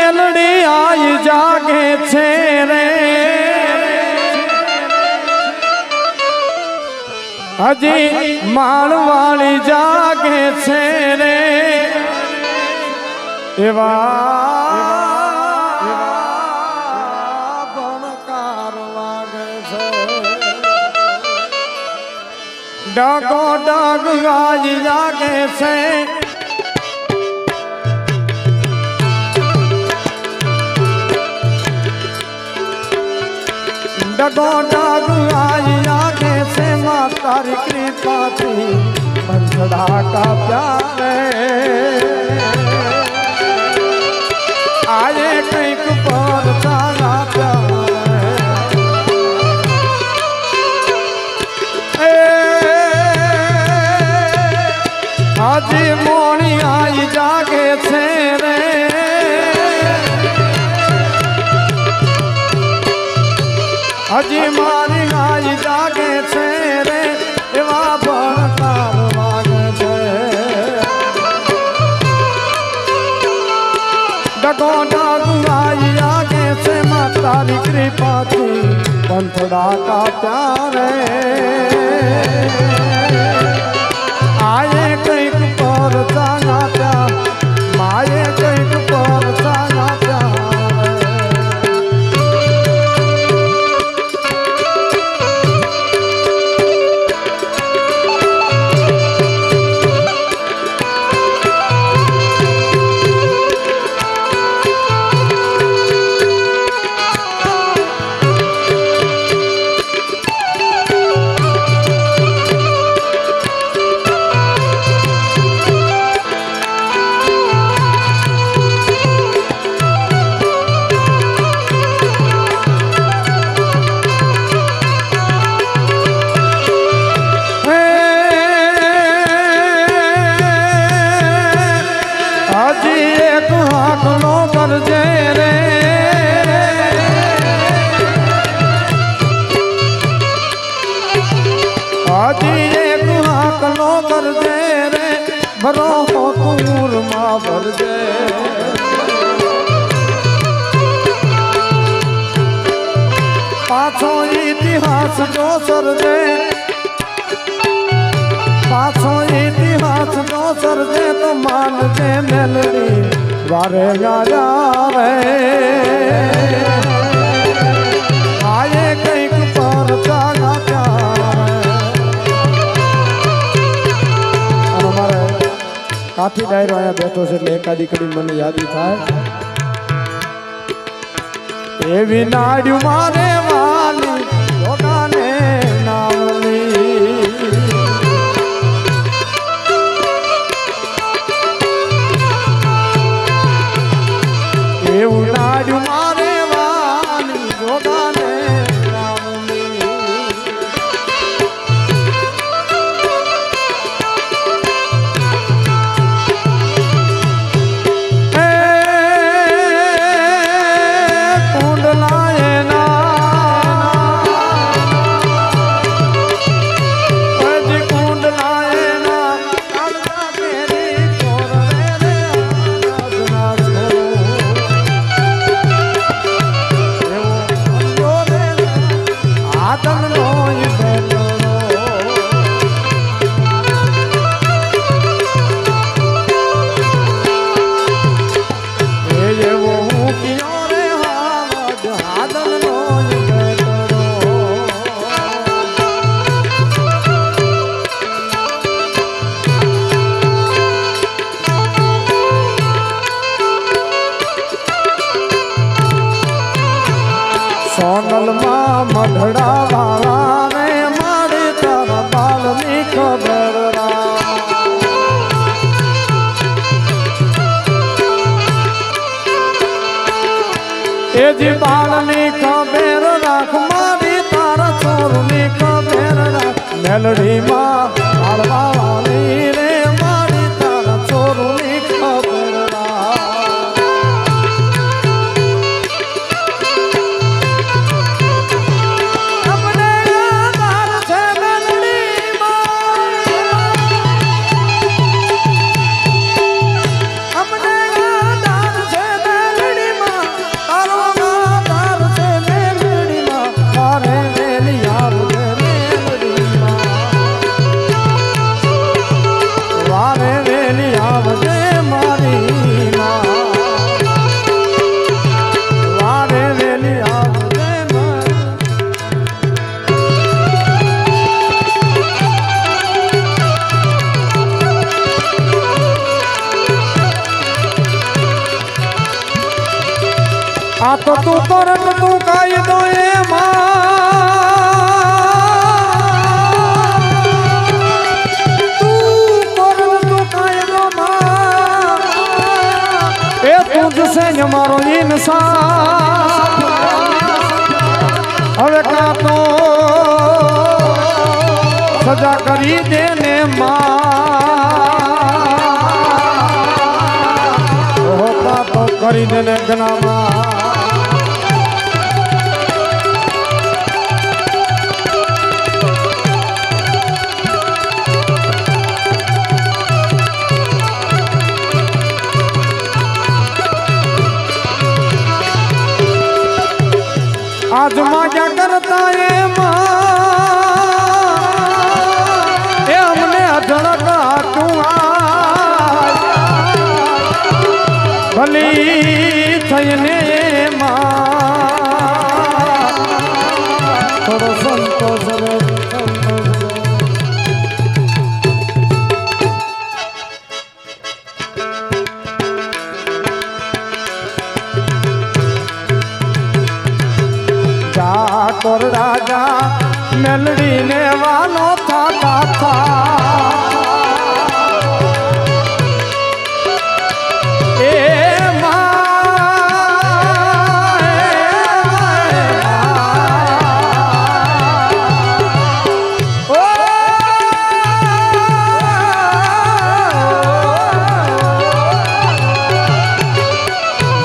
મેલડી આઈ જાગે છે રે હજી માળવાળી જાગે છે રે એવા ભણકાર વાગે છે ડગો ડગ આઈ જાગે છે डगो डग आई आगे से माँ तारी कृपा थी बंधड़ा का प्यार आए कईक पर तारा प्यार आज मोनी आई जागे से रे હજી મારી ગાય જાગે છે રે એવા ભણકાર વાગે છે ડગો ડગ ગાય જાગે છે માતારી કૃપાથી પંથડા કા પ્યારે આયે કઈક પર ચાના પ્યાર માયે કઈક પર ચાના પ્યાર भरो हो तूर माँ भर दे पाछो इतिहास जो सर दे पाछो इतिहास जो सर दे तो मान दे मेलड़ी वारे गाया रे आए कईक पर जागा काफी डायरो आया बैठो से एकादी कड़ी मन याद था एवी नाड्यू मारे वाली लोगाने नावली एवू नाड्यू मारे वाली लोगाने सोनल माँ मधड़ा वाला ने मारे तारा बाल नी खबर ए जी बाल नी खबर राख मारी तारा छोर नी खबर राख मेलड़ी माँ बालवा वाली रे मारी तारा छोर नी खबर આ તો તું તરત તું કાઈ દો तुझसे मारो इंसान હવે કા તો સજા કરી દેને માં હોતા તો કરી દેને ગનામાં आज क्या करता है हमने अधड़का भली थने थोड़ो संतोष ठाकुर राजा मेलड़ी ने वालो था ए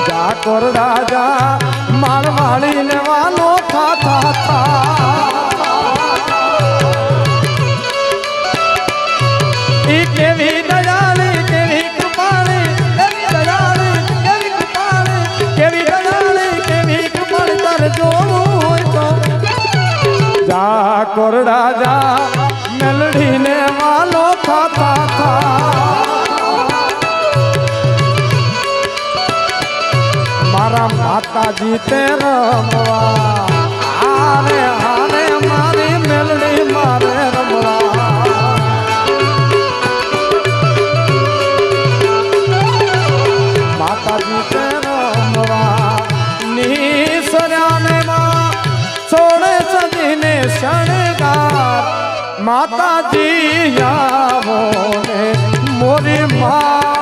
ठाकुर राजा मारवाड़ी ने वालो केवी दयाली केवी कृपाली केवी दयाली केवी कृपाली केवी दयाली केवी कृपाली तर जो तो ठाकुर राजा मेलड़ी ने वालो था मारा माता जी तेरा आरे आरे मारी मेलड़ी मारे रमवा माता जी तेरा रमवा नीसराने माँ छोड़े सजीने शणगार माता जी यावो ने मोरी माँ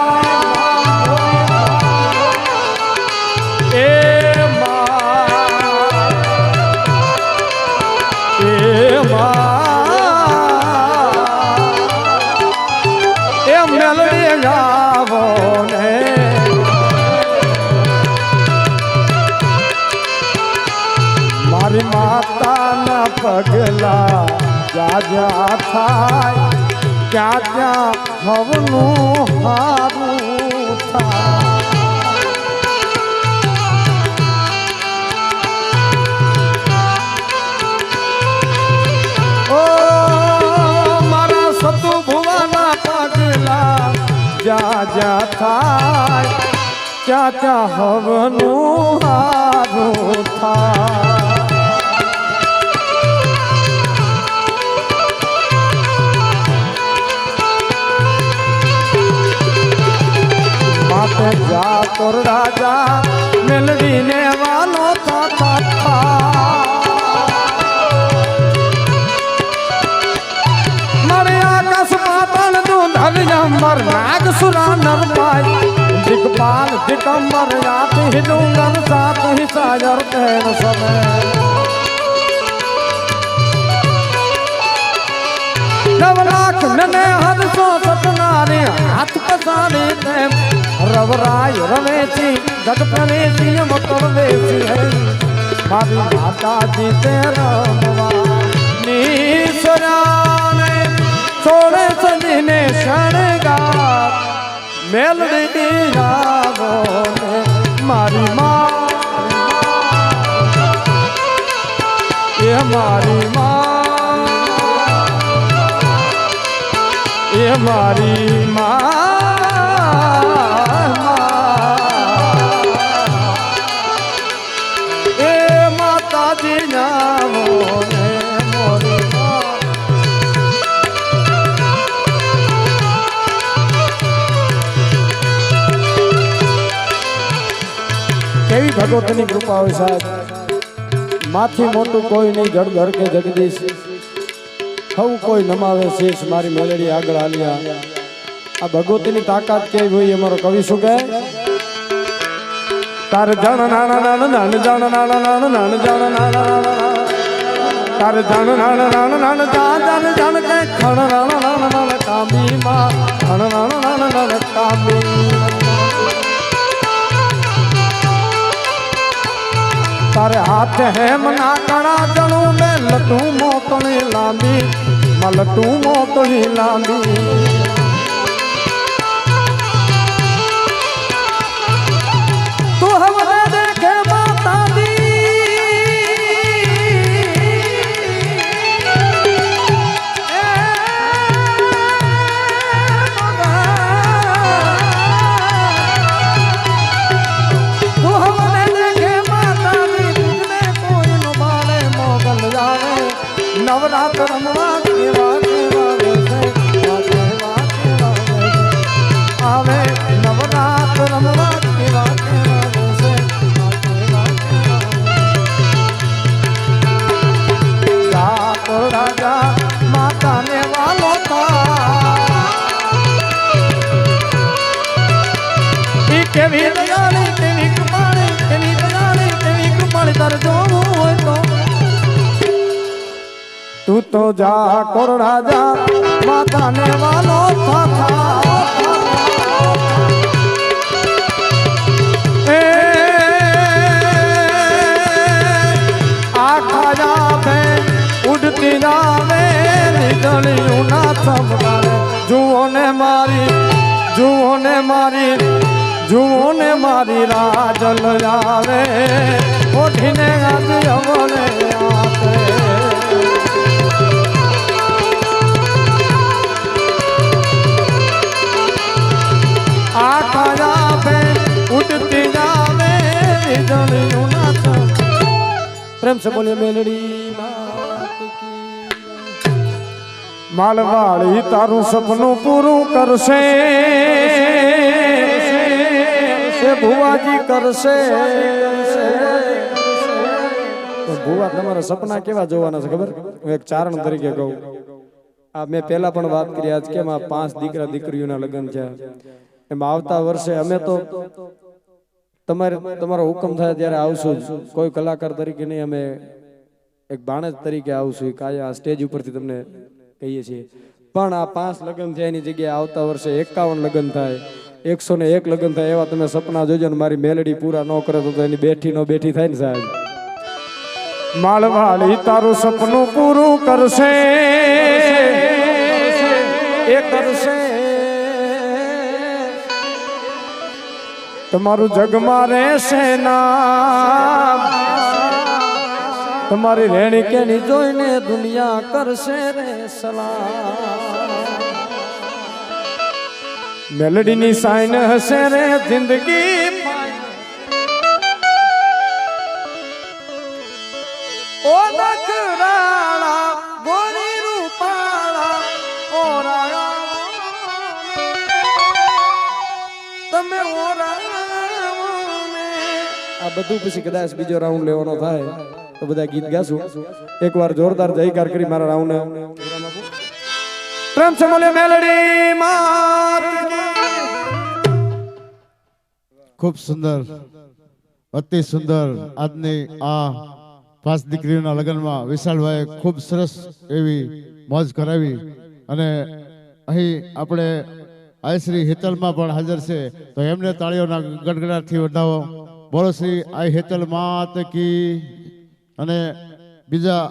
मारी माता न पगला जा थाय क्या क्या हवनु हारू था ओ मारा सतु भुवाना पगला जा थाय क्या क्या हवनु हारू था ठाकुर राजा मेलड़ी ने वालो था मरे आकाश पाताल दूध हरियम्बर नाग सुरा नर पाय दिगपाल दिगंबर यात ही डूंगर सात ही सागर तेर समय नव लाख नने हर सो सतनारी हाथ पसारी ते रवराय रवेची गद प्रवेशी मकर वेशी है मारी माता जी तेरा रमवा नीसराने छोड़े सजीने शणगार मेलड़ी आवो ने मारी माँ ये मारी माँ ये मारी माँ ભગવતની કૃપા હોય સાહેબ, માથી મોટું કોઈ નહીં, જળધર કે જગદીશ હવું કોઈ નમાવે શેષ, મારી મેલડી આગળ આલિયા. આ ભગવતીની તાકાત કેવી હોય અમારો કવિ શું કહે? તાર જણ નાના નાના નાન જણ નાના નાના નાન જણ નાના નાના તાર જણ નાના નાના નાન જણ જણ કે ખણ નાના નાના નાના કામી માં ખણ નાના નાના નાના કામી. તારે હાથ હેમ ના કણા જણું મેં લટું મોકળી લાંબી માં લટું મોકળી લાંબી. તું હવે દેખે માતા નવરાત્ર રમવા કેવા કેવા આવે, નવરાત્ર રમવા કેવા કેવા રાજા માતાને વાલો ઈ કેવી દયાળી કેવી કૃપાળી કેવી દયાળી કેવી કૃપાળી તારે જોવું હોય તો તું તો જા કોર રાજા માતાને વાલો થા. એ આખા જાવે ઉડતી જાવે નીકળ્યું ના થમકારે. જુઓ ને મારી જુઓ ને મારી જુઓ ને મારી રાજલ આવે ઓઠીને આજ અવળે આપે. आखा जावे उठती जावे जलियों ना था. प्रेम से बोलिए मेलड़ी मात की. मालवाड़ी तारू सपनों पूરું करશે એ ભુવાજી કરશે. તો ભુવા તમારા સપના કેવા જોવાના છે ખબર? હું એક ચારણ તરીકે કહું. આ મેં પહેલા પણ વાત કરી આજ કેમ આ 5 દીકરા દીકરીઓના લગ્ન છે. એમ આવતા વર્ષે અમે તો તમારો હુકમ થાય ત્યારે આવશું જ. કોઈ કલાકાર તરીકે નહીં, અમે એક બાણજ તરીકે આવશું. કાયા આ સ્ટેજ ઉપરથી તમને કહીએ છીએ. પણ આ 5 લગ્ન છે એની જગ્યાએ આવતા વર્ષે 51 લગ્ન થાય, 101 લગ્ન થાય. એવા તમે સપના જોજો ને મારી મેલડી પૂરા ન કરે તો એની બેઠી નો બેઠી થાય ને સાહેબ. માલવાળી તારું સપનું પૂરું કરશે એ કરશે. તમારું જગમાં રહેશે નામ, તમારી રેણી કેણી જોઈને દુનિયા કરશે રે સલામ. મેલડીની સાઈન હશે રે જિંદગી ઓ નખરાળા ગોરી રૂપાળા ઓરાળા તમે ઓરાળા. આ બધું પછી કદાચ બીજો રાઉન્ડ લેવાનો થાય તો બધા ગીત ગાશું. એકવાર જોરદાર જયકાર કરી મારા રાઉન્ડ પ્રેમ છે બોલે મેલડી માત. ખૂબ સુંદર, અતિ સુંદર. આજની આ 5 દીકરીઓના લગ્નમાં વિશાલભાઈએ ખૂબ સરસ એવી મોજ કરાવી. અને અહીં આપણે આઈ હેતલમાં પણ હાજર છે તો એમને તાળીઓના ગડગડાટથી વધાવો. બોલો શ્રી આઈ હેતલ માત કી. અને બીજા